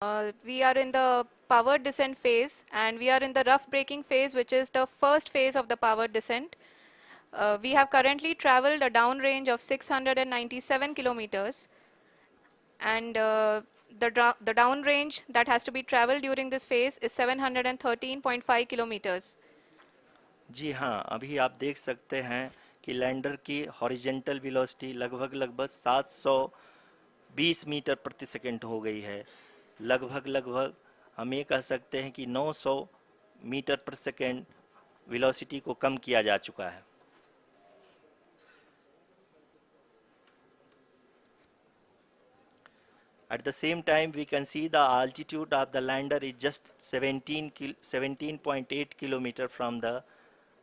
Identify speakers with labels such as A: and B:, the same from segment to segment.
A: We are in the powered descent phase, and we are in the rough braking phase, which is the first phase of the powered descent. We have currently traveled a downrange of 697 kilometers, and the downrange that has to be traveled during this phase is 713.5 kilometers.
B: जी हाँ, अभी आप देख सकते हैं कि lander की horizontal velocity लगभग 720 metre प्रति सेकंड हो गई है। लगभग हम ये कह सकते हैं कि 900 मीटर प्रति सेकंड वेलोसिटी को कम किया जा चुका है। At the same time, we can see the altitude of the lander is just 17.8 kilometer from the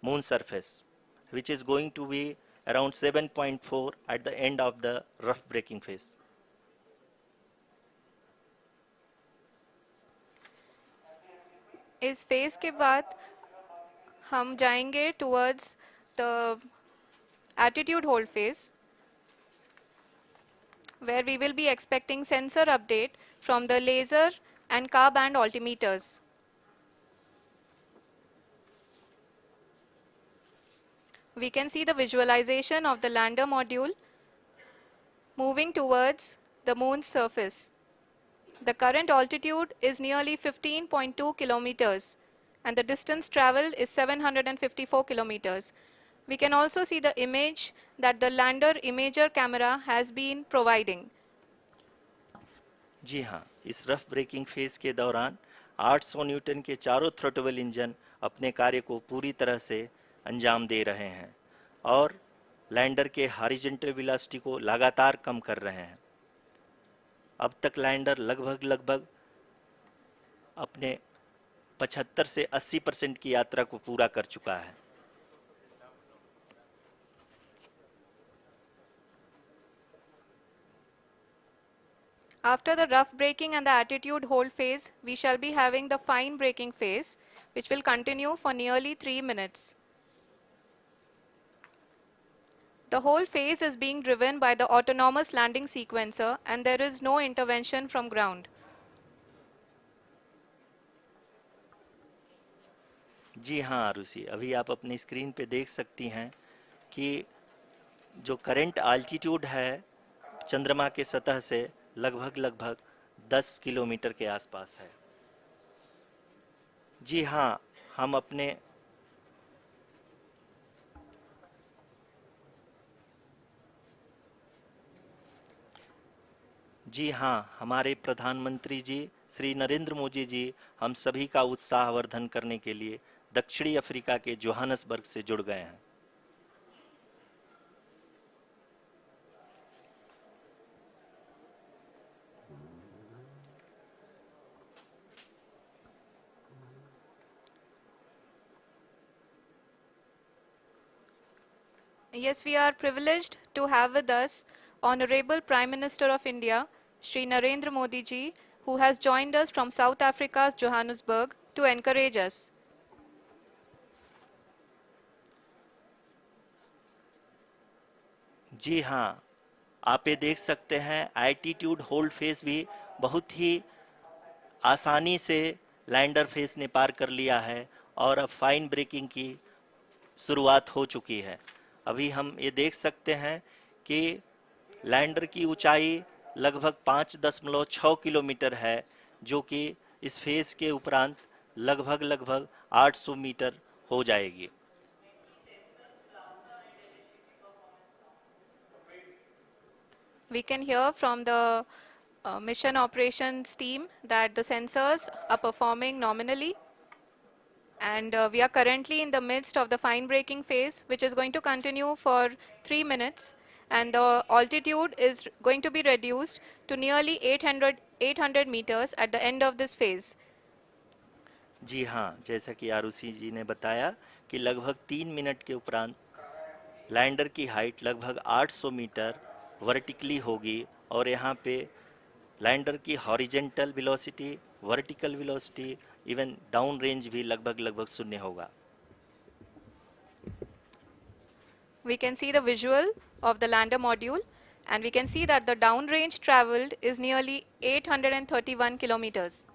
B: moon surface, which is going to be around 7.4 at the end of the rough braking phase.
A: इस phase के बाद हम जाएंगे towards the attitude hold phase, where we will be expecting sensor update from the laser and car band altimeters. We can see the visualization of the lander module moving towards the moon's surface. The current altitude is nearly 15.2 kilometers, and the distance traveled is 754 kilometers. We can also see the image that the lander imager camera has been providing.
B: जी हाँ, इस rough breaking phase के दौरान 800 Newton के चारों throttle engine अपने कार्य को पूरी तरह से अंजाम दे रहे हैं और लैंडर के हॉरिजॉन्टल वेलोसिटी को लगातार कम कर रहे हैं। अब तक लैंडर लगभग अपने 75 से 80% की यात्रा को पूरा कर चुका है।
A: After the rough braking and the attitude hold phase, we shall be having the fine braking phase, which will continue for nearly 3 minutes. The whole phase is being driven by the autonomous landing sequencer, and there is no intervention from ground.
B: जी हाँ आरुषि, अभी आप अपनी screen पे देख सकती हैं कि जो करंट आल्टीट्यूड है चंद्रमा के सतह से लगभग 10 किलोमीटर के आसपास है। जी हाँ, हम अपने जी हाँ, हमारे प्रधानमंत्री जी श्री नरेंद्र मोदी जी हम सभी का उत्साहवर्धन करने के लिए दक्षिणी अफ्रीका के जोहानसबर्ग से जुड़ गए हैं।
A: Yes, we are privileged to have with us Honorable Prime Minister of India, Shri Narendra Modi ji, who has joined us from South Africa's Johannesburg to encourage us.
B: जी हाँ, आप ये देख सकते हैं एल्टीट्यूड होल्ड फेस भी बहुत ही आसानी से लैंडर फेस ने पार कर लिया है और अब फाइन ब्रेकिंग की शुरुआत हो चुकी है। अभी हम ये देख सकते हैं कि लैंडर की ऊंचाई लगभग 5.6 किलोमीटर है, जो कि इस फेज के उपरांत लगभग 800 मीटर हो जाएगी।
A: We can hear from the mission operations team that the sensors are performing nominally, and we are currently in the midst of the fine braking phase, which is going to continue for 3 minutes, and the altitude is going to be reduced to nearly 800 meters at the end of this phase.
B: जी हाँ, जैसा कि आरुषि जी ने बताया कि लगभग 3 minute के उपरांत lander की हाइट लगभग 800 मीटर वर्टिकली होगी और यहाँ पे लैंडर की horizontal velocity, vertical velocity, even down range भी लगभग शून्य होगा।
A: We can see the visual of the lander module And we can see that the downrange traveled is nearly 831 kilometers.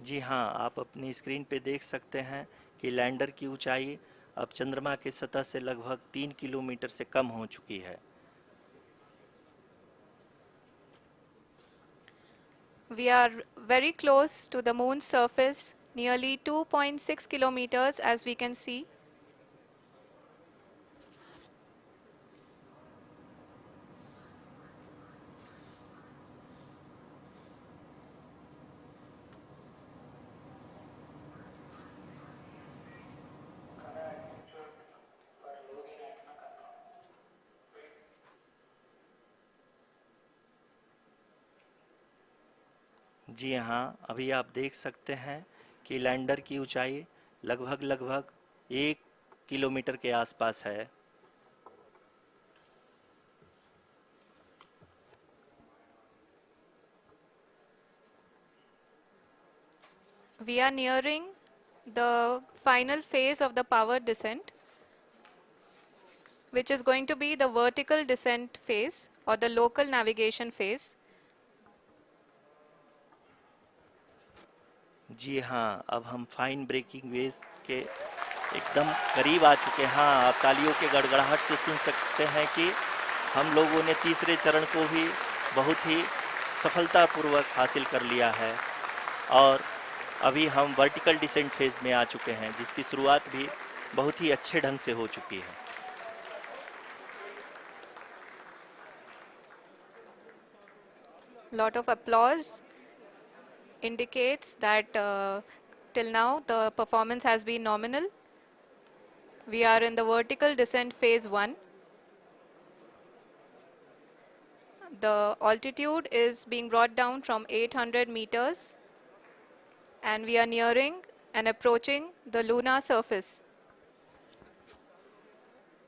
B: जी हाँ, आप अपनी स्क्रीन पे देख सकते हैं कि लैंडर की ऊंचाई अब चंद्रमा की सतह से लगभग 3 किलोमीटर से कम हो चुकी है।
A: We are very close to the moon's surface, nearly 2.6 kilometers as we can see.
B: जी हाँ, अभी आप देख सकते हैं कि लैंडर की ऊंचाई लगभग 1 किलोमीटर के आसपास है।
A: We are nearing the final phase of the power descent, which is going to be the vertical descent phase or the local navigation phase.
B: जी हाँ, अब हम फाइन ब्रेकिंग वेव्स के एकदम करीब आ चुके हैं। हाँ, आप तालियों के गड़गड़ाहट से सुन सकते हैं कि हम लोगों ने तीसरे चरण को भी बहुत ही सफलतापूर्वक हासिल कर लिया है और अभी हम वर्टिकल डिसेंट फेज में आ चुके हैं, जिसकी शुरुआत भी बहुत ही अच्छे ढंग से हो चुकी है।
A: Lot of applause indicates that till now the performance has been nominal. We are in the vertical descent phase 1. The altitude is being brought down from 800 meters and we are nearing and approaching the lunar surface.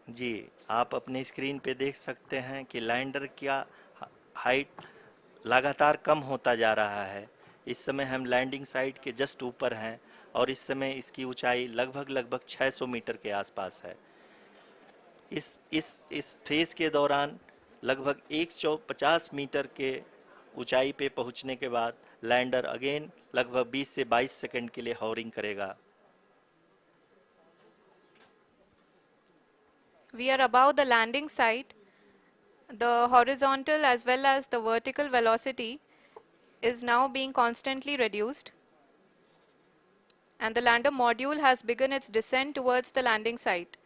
B: जी, आप अपने screen पे देख सकते हैं कि lander का height लगातार कम होता जा रहा है। इस समय हम लैंडिंग साइट के जस्ट ऊपर हैं और इस समय इसकी ऊंचाई लगभग 600 मीटर के आसपास है। इस फेज के दौरान लगभग 150 मीटर के ऊंचाई पे पहुंचने के बाद लैंडर अगेन लगभग 20 से 22 सेकंड के लिए हॉवरिंग करेगा।
A: We are above the landing site. The horizontal as well as the vertical velocity is now being constantly reduced. And the lander module has begun its descent towards the landing site.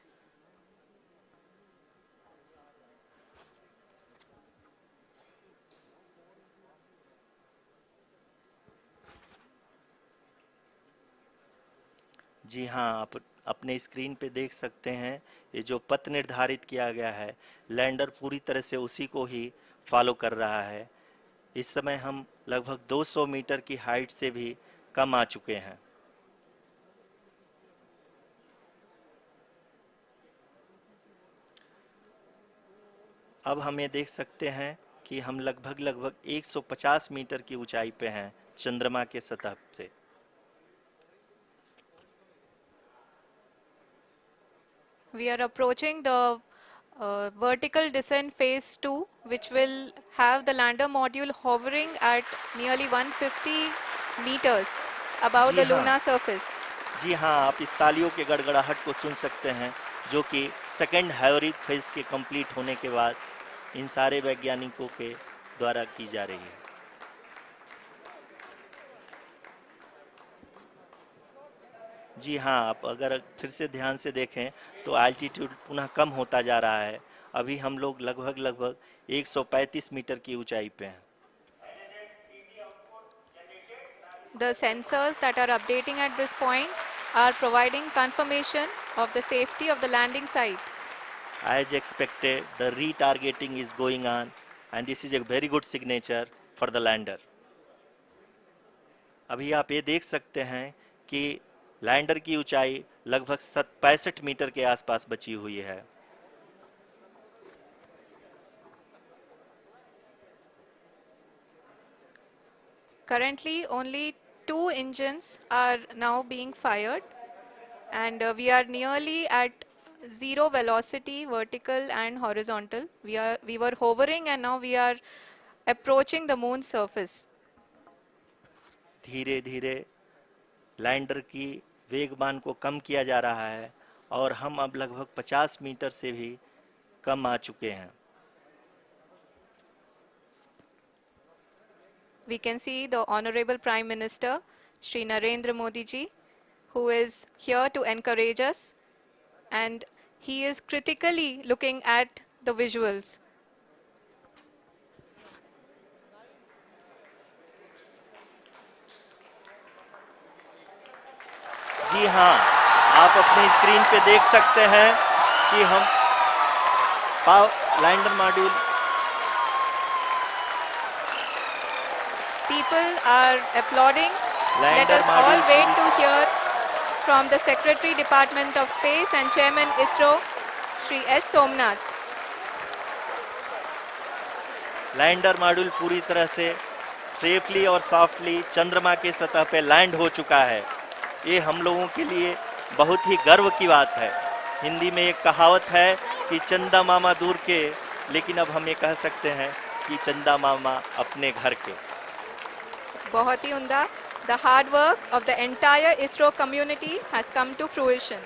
B: जी हाँ, आप अपने screen पे देख सकते हैं ये जो पथ निर्धारित किया गया है, लैंडर पूरी तरह से उसी को ही फॉलो कर रहा है। इस समय हम लगभग 200 मीटर की हाइट से भी कम आ चुके हैं। अब हम ये देख सकते हैं कि हम लगभग 150 मीटर की ऊंचाई पे हैं चंद्रमा के सतह से।
A: We are approaching the vertical descent phase 2, which will have the lander module hovering at nearly 150 meters above
B: ji
A: the
B: हाँ,
A: lunar surface.
B: जी हाँ, आप इस तालियों के गड़गड़ाहट को सुन सकते हैं, जो कि सेकंड हाइवरिक फेज के कंप्लीट होने के बाद इन सारे वैज्ञानिकों के द्वारा की जा रही है। जी हाँ, आप अगर फिर से ध्यान से देखें तो एल्टीट्यूड पुनः कम होता जा रहा है। अभी हम लोग लगभग 135 मीटर की ऊंचाई पे हैं।
A: The sensors that are updating at this point are providing confirmation of the safety of the landing site.
B: As expected, the retargeting is going on and this is a very good signature for the lander. अभी आप ये देख सकते हैं कि lander की ऊंचाई लगभग 65 मीटर के आसपास बची हुई है।
A: Currently, only 2 engines are now being fired, and we are nearly at zero velocity, vertical and horizontal. We were hovering, and now we are approaching the moon's surface.
B: धीरे धीरे लैंडर की वेगमान को कम किया जा रहा है और हम अब लगभग 50 मीटर से भी कम आ चुके हैं.
A: We can see the Honorable Prime Minister, Shri Narendra Modi ji, who is here to encourage us, and he is critically looking at the visuals.
B: जी हाँ, आप अपने स्क्रीन पे देख सकते हैं कि हम lander module.
A: People are applauding. Let
B: lander
A: us all
B: module
A: wait to hear from the Secretary Department of Space and Chairman ISRO, Shri S. Somnath.
B: Lander module पूरी तरह से सेफली और सॉफ्टली चंद्रमा के सतह पे लैंड हो चुका है. ये हम लोगों के लिए बहुत ही गर्व की बात है. हिंदी में एक कहावत है कि चंदा मामा दूर के, लेकिन अब हम ये कह सकते हैं कि चंदा मामा अपने घर के.
A: बहुत ही उम्दा. The hard work of the entire ISRO community has come to fruition.